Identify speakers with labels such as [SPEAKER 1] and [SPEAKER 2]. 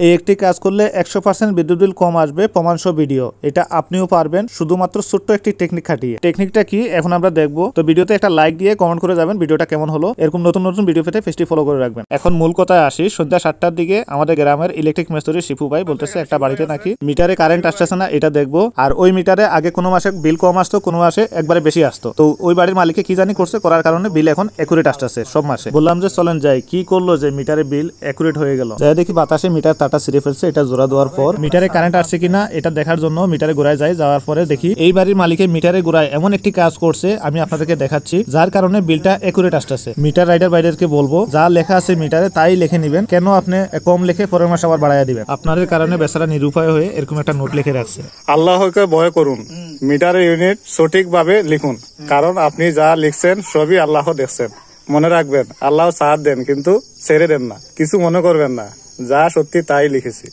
[SPEAKER 1] এই একটি কাজ করলে 100% বিদ্যুৎ বিল কম আসবে, প্রমাণসহ ভিডিও। এটা আপনিও পারবেন শুধুমাত্র ছোট্ট একটি টেকনিক খাটিয়ে। টেকনিকটা কি এখন আমরা দেখবো। তো ভিডিওতে একটা লাইক দিয়ে কমেন্ট করে যাবেন ভিডিওটা কেমন হলো। এরকম নতুন নতুন ভিডিও পেতে পেজটি ফলো করে রাখবেন। এখন মূল কথায় আসি। সন্ধ্যা 7টার দিকে আমাদের গ্রামের ইলেকট্রিক মিস্ত্রি শিপু ভাই বলতেছে একটা বাড়িতে নাকি মিটারে কারেন্ট আসতেছে না, এটা দেখবো। আর ওই মিটারে আগে কোনো মাসে বিল কম আসতো, কোনো মাসে একবারে বেশি আসতো। তো ওই বাড়ির মালিককে কি জানি করছে, করার কারণে বিল এখন একুরেট আসতেছে সব মাসে। বললাম যে চলেন যাই, কি করলো যে মিটারে বিল একুরেট হয়ে গেল। যাই দেখি বাতাসে মিটার তাটা ছিঁড়ে ফেলছে। এটা জোড়া দেওয়ার পর মিটারে কারেন্ট আসছে কিনা এটা দেখার জন্য মিটারে গোড়ায় যায়। যাওয়ার পরে দেখি এই বাড়ির মালিকের মিটারে গোড়ায় এমন একটি কাজ করছে, আমি আপনাদেরকে দেখাচ্ছি, যার কারণে বিলটা একুরেট আসতেছে। মিটার রাইডার বাইডারকে বলবো যা লেখা আছে মিটারে তাই লিখে নিবেন, কেন আপনি কম লিখে পরের মাসে আবার বাড়াইয়া দিবেন। আপনাদের কারণে বেচারা নিরুপায় হয়ে এরকম একটা নোট লিখে রাখছে।
[SPEAKER 2] আল্লাহকে ভয় করুন, মিটারের ইউনিট সঠিকভাবে লিখুন, কারণ আপনি যা লিখছেন সবই আল্লাহ দেখছেন। মনে রাখবেন, আল্লাহ সাথ দেন কিন্তু ছেড়ে দেন না, কিছু মনে করবেন না, যা সত্যি তাই লিখেছি।